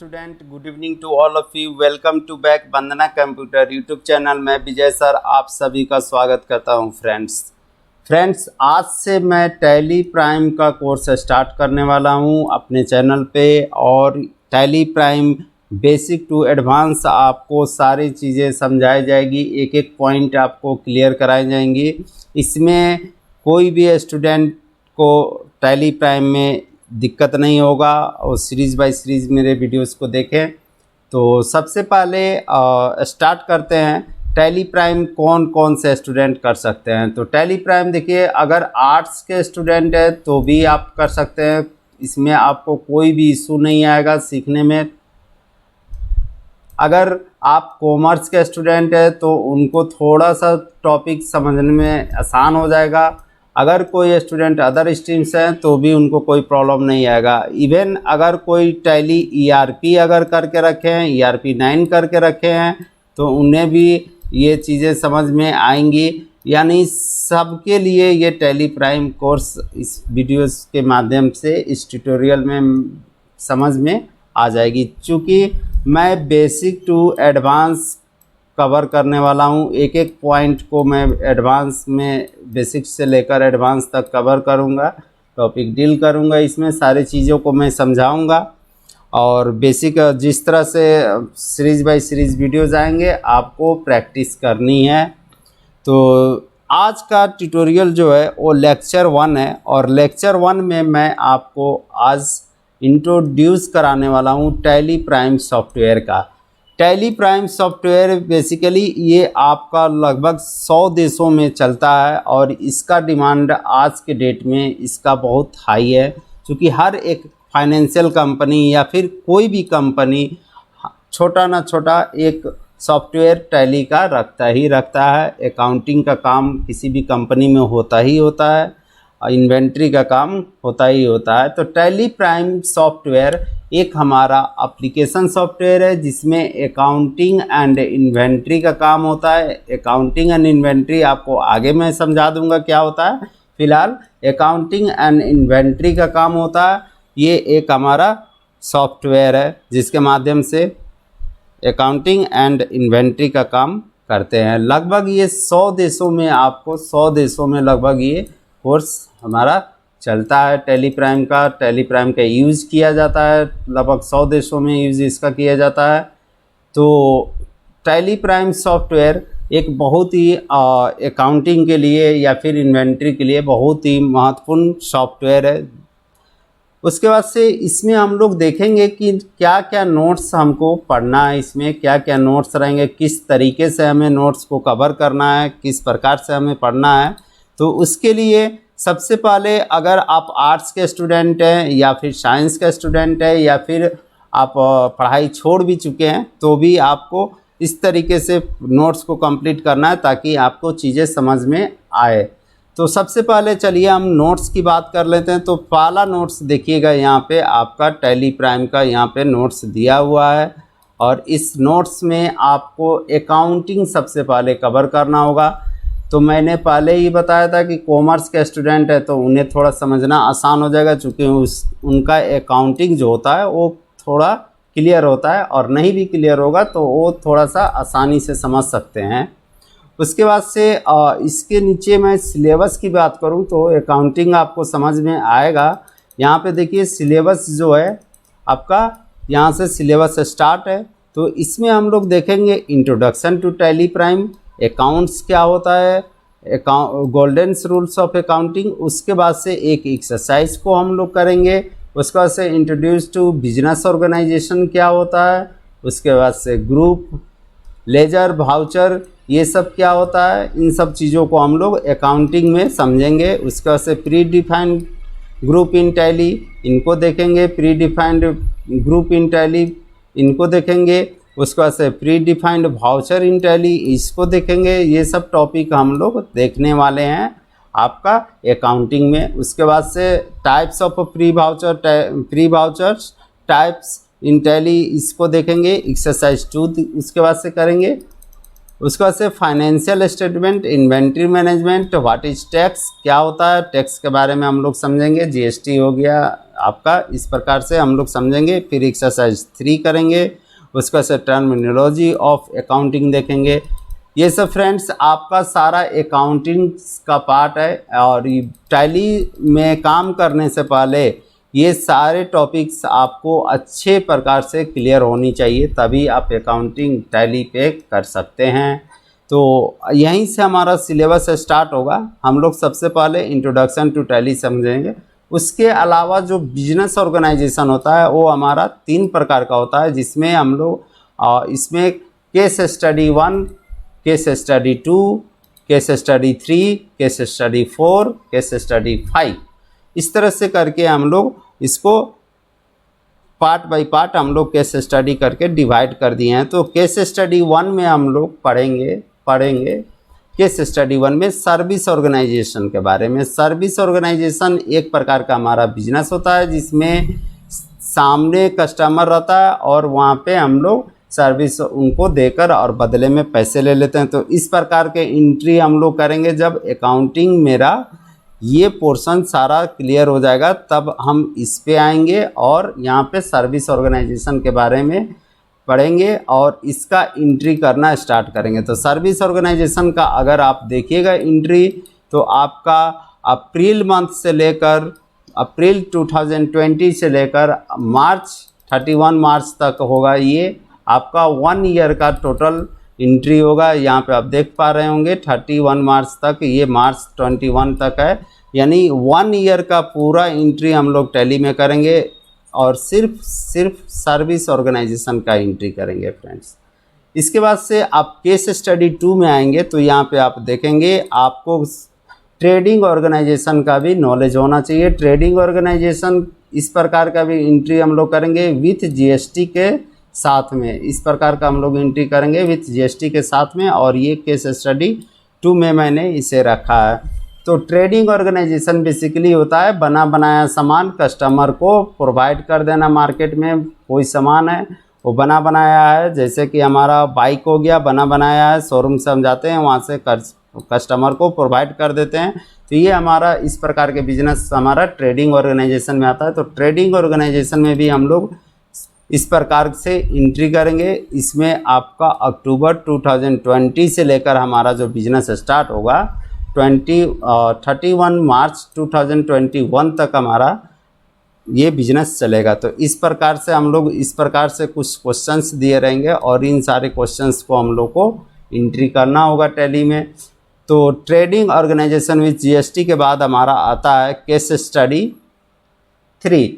Student, good evening to all of you. Welcome to back Vandana computer YouTube channel. मैं Vijay sir आप सभी का स्वागत करता हूं। फ्रेंड्स आज से मैं टैली प्राइम का कोर्स स्टार्ट करने वाला हूं अपने चैनल पे। और Tally Prime basic to advance आपको सारी चीज़ें समझाई जाएगी, एक एक पॉइंट आपको क्लियर कराई जाएंगी। इसमें कोई भी स्टूडेंट को टैली प्राइम में दिक्कत नहीं होगा और सीरीज़ बाय सीरीज़ मेरे वीडियोस को देखें। तो सबसे पहले स्टार्ट करते हैं। टैली प्राइम कौन कौन से स्टूडेंट कर सकते हैं? तो टैली प्राइम देखिए, अगर आर्ट्स के स्टूडेंट है तो भी आप कर सकते हैं, इसमें आपको कोई भी इशू नहीं आएगा सीखने में। अगर आप कॉमर्स के स्टूडेंट है तो उनको थोड़ा सा टॉपिक समझने में आसान हो जाएगा। अगर कोई स्टूडेंट अदर स्ट्रीम्स हैं तो भी उनको कोई प्रॉब्लम नहीं आएगा। इवन अगर कोई टैली ईआरपी अगर करके रखे हैं, ईआरपी 9 करके रखे हैं, तो उन्हें भी ये चीज़ें समझ में आएंगी। यानी सबके लिए ये टैली प्राइम कोर्स इस वीडियोस के माध्यम से इस ट्यूटोरियल में समझ में आ जाएगी। चूँकि मैं बेसिक टू एडवांस कवर करने वाला हूँ, एक एक पॉइंट को मैं एडवांस में बेसिक से लेकर एडवांस तक कवर करूँगा, टॉपिक डील करूँगा। इसमें सारी चीज़ों को मैं समझाऊँगा और बेसिक जिस तरह से सीरीज़ बाय सीरीज़ वीडियोज़ आएंगे आपको प्रैक्टिस करनी है। तो आज का ट्यूटोरियल जो है वो लेक्चर 1 है और लेक्चर 1 में मैं आपको आज इंट्रोड्यूस कराने वाला हूँ टैली प्राइम सॉफ्टवेयर का। टैली प्राइम सॉफ्टवेयर बेसिकली ये आपका लगभग 100 देशों में चलता है और इसका डिमांड आज के डेट में इसका बहुत हाई है, क्योंकि हर एक फाइनेंशियल कंपनी या फिर कोई भी कंपनी छोटा ना छोटा एक सॉफ्टवेयर टैली का रखता है। अकाउंटिंग का काम किसी भी कंपनी में होता ही होता है, इन्वेंट्री का काम होता ही होता है। तो टैली प्राइम सॉफ्टवेयर एक हमारा एप्लीकेशन सॉफ्टवेयर है जिसमें अकाउंटिंग एंड इन्वेंट्री का काम होता है। अकाउंटिंग एंड इन्वेंट्री आपको आगे मैं समझा दूंगा क्या होता है। फिलहाल अकाउंटिंग एंड इन्वेंट्री का काम होता है। ये एक हमारा सॉफ्टवेयर है जिसके माध्यम से अकाउंटिंग एंड इन्वेंट्री का काम करते हैं। लगभग ये 100 देशों में आपको 100 देशों में लगभग ये कोर्स हमारा चलता है। टैली प्राइम का यूज़ किया जाता है, लगभग 100 देशों में यूज़ इसका किया जाता है। तो टैली प्राइम सॉफ्टवेयर एक बहुत ही अकाउंटिंग के लिए या फिर इन्वेंट्री के लिए बहुत ही महत्वपूर्ण सॉफ्टवेयर है। उसके बाद से इसमें हम लोग देखेंगे कि क्या क्या नोट्स हमको पढ़ना है, इसमें क्या क्या नोट्स रहेंगे, किस तरीके से हमें नोट्स को कवर करना है, किस प्रकार से हमें पढ़ना है। तो उसके लिए सबसे पहले अगर आप आर्ट्स के स्टूडेंट हैं या फिर साइंस के स्टूडेंट हैं या फिर आप पढ़ाई छोड़ भी चुके हैं तो भी आपको इस तरीके से नोट्स को कंप्लीट करना है ताकि आपको चीज़ें समझ में आए। तो सबसे पहले चलिए हम नोट्स की बात कर लेते हैं। तो पहला नोट्स देखिएगा, यहाँ पे आपका टैली प्राइम का यहाँ पे नोट्स दिया हुआ है और इस नोट्स में आपको अकाउंटिंग सबसे पहले कवर करना होगा। तो मैंने पहले ही बताया था कि कॉमर्स के स्टूडेंट है तो उन्हें थोड़ा समझना आसान हो जाएगा, चूँकि उनका अकाउंटिंग जो होता है वो थोड़ा क्लियर होता है और नहीं भी क्लियर होगा तो वो थोड़ा सा आसानी से समझ सकते हैं। उसके बाद से इसके नीचे मैं सिलेबस की बात करूं तो अकाउंटिंग आपको समझ में आएगा। यहाँ पे देखिए सिलेबस जो है आपका, यहाँ से सिलेबस स्टार्ट है। तो इसमें हम लोग देखेंगे introduction to Tally Prime, accounts क्या होता है, गोल्डन रूल्स ऑफ अकाउंटिंग। उसके बाद से एक एक्सरसाइज को हम लोग करेंगे। उसके बाद से इंट्रोड्यूस टू बिजनेस ऑर्गेनाइजेशन क्या होता है। उसके बाद से ग्रुप, लेजर, वाउचर, ये सब क्या होता है, इन सब चीज़ों को हम लोग अकाउंटिंग में समझेंगे। उसके बाद से pre defined group in tally, इनको देखेंगे। Pre defined group in tally इनको देखेंगे। उसके बाद से प्री डिफाइंड वाउचर इन टैली, इसको देखेंगे। ये सब टॉपिक हम लोग देखने वाले हैं आपका अकाउंटिंग में। उसके बाद से types of pre vouchers types in tally, इसको देखेंगे। एक्सरसाइज 2 उसके बाद से करेंगे। उसके बाद से financial statement, inventory management, what is tax, क्या होता है टैक्स के बारे में हम लोग समझेंगे। जीएसटी हो गया, आपका इस प्रकार से हम लोग समझेंगे। फिर एक्सरसाइज 3 करेंगे, उसके बाद से टर्मिनोलॉजी ऑफ अकाउंटिंग देखेंगे। ये सब फ्रेंड्स आपका सारा अकाउंटिंग का पार्ट है, और टैली में काम करने से पहले ये सारे टॉपिक्स आपको अच्छे प्रकार से क्लियर होनी चाहिए, तभी आप अकाउंटिंग टैली पे कर सकते हैं। तो यहीं से हमारा सिलेबस स्टार्ट होगा। हम लोग सबसे पहले इंट्रोडक्शन टू टैली समझेंगे। उसके अलावा जो बिजनेस ऑर्गेनाइजेशन होता है वो हमारा 3 प्रकार का होता है, जिसमें हम लोग इसमें case study 1, case study 2, case study 3, case study 4, case study 5, इस तरह से करके हम लोग इसको पार्ट बाय पार्ट हम लोग केस स्टडी करके डिवाइड कर दिए हैं। तो केस स्टडी 1 में हम लोग पढ़ेंगे केस स्टडी 1 में सर्विस ऑर्गेनाइजेशन के बारे में। सर्विस ऑर्गेनाइजेशन एक प्रकार का हमारा बिजनेस होता है, जिसमें सामने कस्टमर रहता है और वहाँ पे हम लोग सर्विस उनको देकर और बदले में पैसे ले लेते हैं। तो इस प्रकार के एंट्री हम लोग करेंगे। जब अकाउंटिंग मेरा ये पोर्शन सारा क्लियर हो जाएगा तब हम इस पे आएंगे और यहाँ पे सर्विस ऑर्गेनाइजेशन के बारे में पढ़ेंगे और इसका एंट्री करना स्टार्ट करेंगे। तो सर्विस ऑर्गेनाइजेशन का अगर आप देखिएगा एंट्री, तो आपका अप्रैल मंथ से लेकर अप्रैल 2020 से लेकर मार्च 31 मार्च तक होगा। ये आपका 1 ईयर का टोटल एंट्री होगा। यहाँ पे आप देख पा रहे होंगे 31 मार्च तक, ये मार्च 21 तक है, यानी 1 ईयर का पूरा एंट्री हम लोग टैली में करेंगे और सिर्फ सर्विस ऑर्गेनाइजेशन का एंट्री करेंगे फ्रेंड्स। इसके बाद से आप केस स्टडी 2 में आएंगे, तो यहाँ पे आप देखेंगे आपको ट्रेडिंग ऑर्गेनाइजेशन का भी नॉलेज होना चाहिए। ट्रेडिंग ऑर्गेनाइजेशन इस प्रकार का भी एंट्री हम लोग करेंगे विथ जीएसटी के साथ में। इस प्रकार का हम लोग एंट्री करेंगे विथ जीएसटी के साथ में, और ये केस स्टडी 2 में मैंने इसे रखा है। तो ट्रेडिंग ऑर्गेनाइजेशन बेसिकली होता है बना बनाया सामान कस्टमर को प्रोवाइड कर देना। मार्केट में कोई सामान है वो बना बनाया है, जैसे कि हमारा बाइक हो गया, बना बनाया है, शोरूम से हम जाते हैं वहाँ से कस्टमर को प्रोवाइड कर देते हैं। तो ये हमारा इस प्रकार के बिजनेस हमारा ट्रेडिंग ऑर्गेनाइजेशन में आता है। तो ट्रेडिंग ऑर्गेनाइजेशन में भी हम लोग इस प्रकार से एंट्री करेंगे। इसमें आपका अक्टूबर 2020 से लेकर हमारा जो बिजनेस स्टार्ट होगा 31 मार्च 2021 तक हमारा ये बिजनेस चलेगा। तो इस प्रकार से हम लोग इस प्रकार से कुछ क्वेश्चंस दिए रहेंगे और इन सारे क्वेश्चंस को हम लोग को एंट्री करना होगा टैली में। तो ट्रेडिंग ऑर्गेनाइजेशन विथ जीएसटी के बाद हमारा आता है केस स्टडी 3,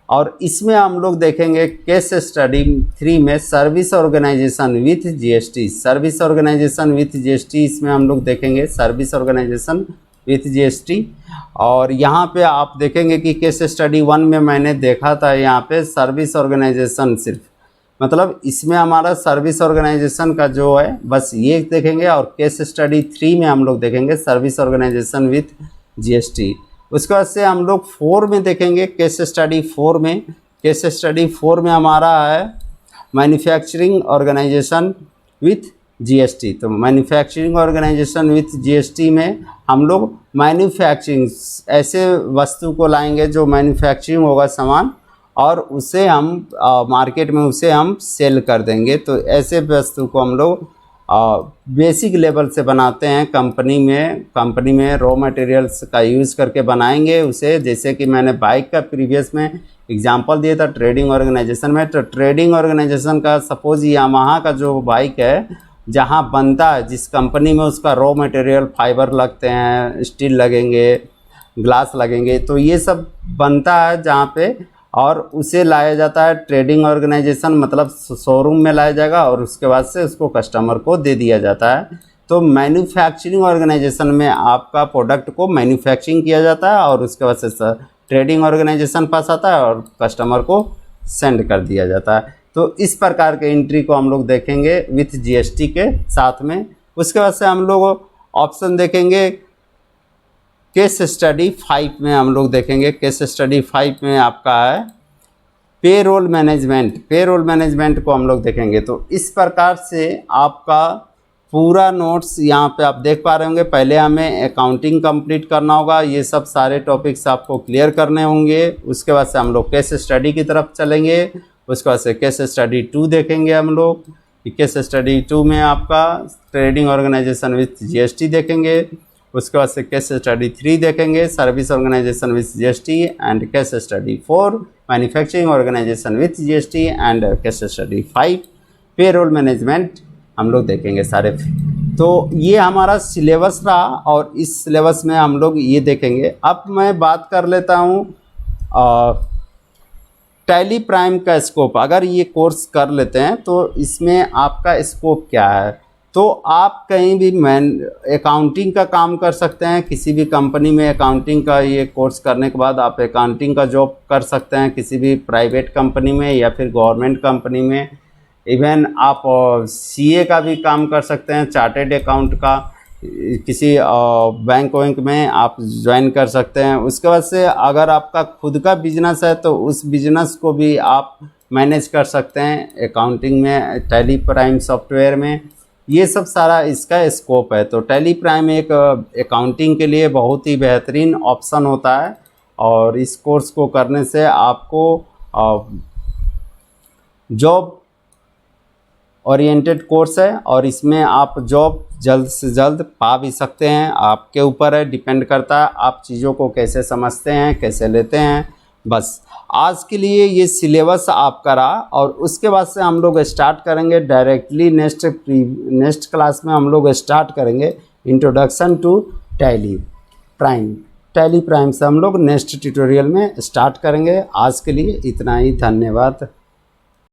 और इसमें हम लोग देखेंगे केस स्टडी 3 में service organisation with GST. Service organisation with GST इसमें हम लोग देखेंगे सर्विस ऑर्गेनाइजेशन विथ जीएसटी। और यहाँ पे आप देखेंगे कि केस स्टडी 1 में मैंने देखा था यहाँ पे सर्विस ऑर्गेनाइजेशन सिर्फ, मतलब इसमें हमारा सर्विस ऑर्गेनाइजेशन का जो है बस ये देखेंगे, और केस स्टडी 3 में हम लोग देखेंगे सर्विस ऑर्गेनाइजेशन विथ जीएसटी। उसके बाद से हम लोग 4 में देखेंगे केस स्टडी 4 में। केस स्टडी 4 में हमारा है मैन्युफैक्चरिंग ऑर्गेनाइजेशन विथ जीएसटी। तो मैन्युफैक्चरिंग ऑर्गेनाइजेशन विथ जीएसटी में हम लोग मैन्युफैक्चरिंग ऐसे वस्तु को लाएंगे जो मैन्युफैक्चरिंग होगा सामान, और उसे हम मार्केट में उसे हम सेल कर देंगे। तो ऐसे वस्तु को हम लोग बेसिक लेवल से बनाते हैं कंपनी में रॉ मटेरियल्स का यूज़ करके बनाएंगे उसे। जैसे कि मैंने बाइक का प्रीवियस में एग्जांपल दिया था ट्रेडिंग ऑर्गेनाइजेशन में। तो ट्रेडिंग ऑर्गेनाइजेशन का सपोज यामाहा का जो बाइक है जहाँ बनता है, जिस कंपनी में उसका रॉ मटेरियल फाइबर लगते हैं, स्टील लगेंगे, ग्लास लगेंगे, तो ये सब बनता है जहाँ पे, और उसे लाया जाता है ट्रेडिंग ऑर्गेनाइजेशन, मतलब शोरूम में लाया जाएगा और उसके बाद से उसको कस्टमर को दे दिया जाता है। तो मैन्युफैक्चरिंग ऑर्गेनाइजेशन में आपका प्रोडक्ट को मैन्युफैक्चरिंग किया जाता है और उसके बाद से ट्रेडिंग ऑर्गेनाइजेशन पास आता है और कस्टमर को सेंड कर दिया जाता है। तो इस प्रकार के एंट्री को हम लोग देखेंगे विथ जीएसटी के साथ में। उसके बाद से हम लोग ऑप्शन देखेंगे केस स्टडी 5 में हम लोग देखेंगे। केस स्टडी 5 में आपका है पेरोल मैनेजमेंट। पेरोल मैनेजमेंट को हम लोग देखेंगे। तो इस प्रकार से आपका पूरा नोट्स यहाँ पे आप देख पा रहे होंगे। पहले हमें अकाउंटिंग कंप्लीट करना होगा, ये सब सारे टॉपिक्स आपको क्लियर करने होंगे। उसके बाद से हम लोग केस स्टडी की तरफ चलेंगे। उसके बाद से केस स्टडी 2 देखेंगे हम लोग। केस स्टडी 2 में आपका ट्रेडिंग ऑर्गेनाइजेशन विथ जीएसटी देखेंगे। उसके बाद से केस स्टडी 3 देखेंगे, service organisation with GST. And case study 4 manufacturing organisation with GST. And case study 5 payroll management हम लोग देखेंगे सारे। तो ये हमारा सिलेबस रहा और इस सिलेबस में हम लोग ये देखेंगे। अब मैं बात कर लेता हूँ टैली प्राइम का स्कोप। अगर ये कोर्स कर लेते हैं तो इसमें आपका स्कोप क्या है। तो आप कहीं भी अकाउंटिंग का काम कर सकते हैं, किसी भी कंपनी में अकाउंटिंग का ये कोर्स करने के बाद आप अकाउंटिंग का जॉब कर सकते हैं, किसी भी प्राइवेट कंपनी में या फिर गवर्नमेंट कंपनी में। इवन आप सीए का भी काम कर सकते हैं, चार्टेड अकाउंट का किसी बैंक में आप ज्वाइन कर सकते हैं। उसके बाद से अगर आपका खुद का बिजनेस है तो उस बिजनेस को भी आप मैनेज कर सकते हैं अकाउंटिंग में, टैली प्राइम सॉफ्टवेयर में। ये सब सारा इसका स्कोप है। तो टैली प्राइम एक अकाउंटिंग के लिए बहुत ही बेहतरीन ऑप्शन होता है और इस कोर्स को करने से आपको जॉब ओरिएंटेड कोर्स है और इसमें आप जॉब जल्द से जल्द पा भी सकते हैं। आपके ऊपर है, डिपेंड करता है आप चीज़ों को कैसे समझते हैं, कैसे लेते हैं। बस आज के लिए ये सिलेबस आपका रहा और उसके बाद से हम लोग स्टार्ट करेंगे डायरेक्टली नेक्स्ट क्लास में हम लोग स्टार्ट करेंगे introduction to Tally Prime. Tally Prime से हम लोग नेक्स्ट ट्यूटोरियल में स्टार्ट करेंगे। आज के लिए इतना ही, धन्यवाद।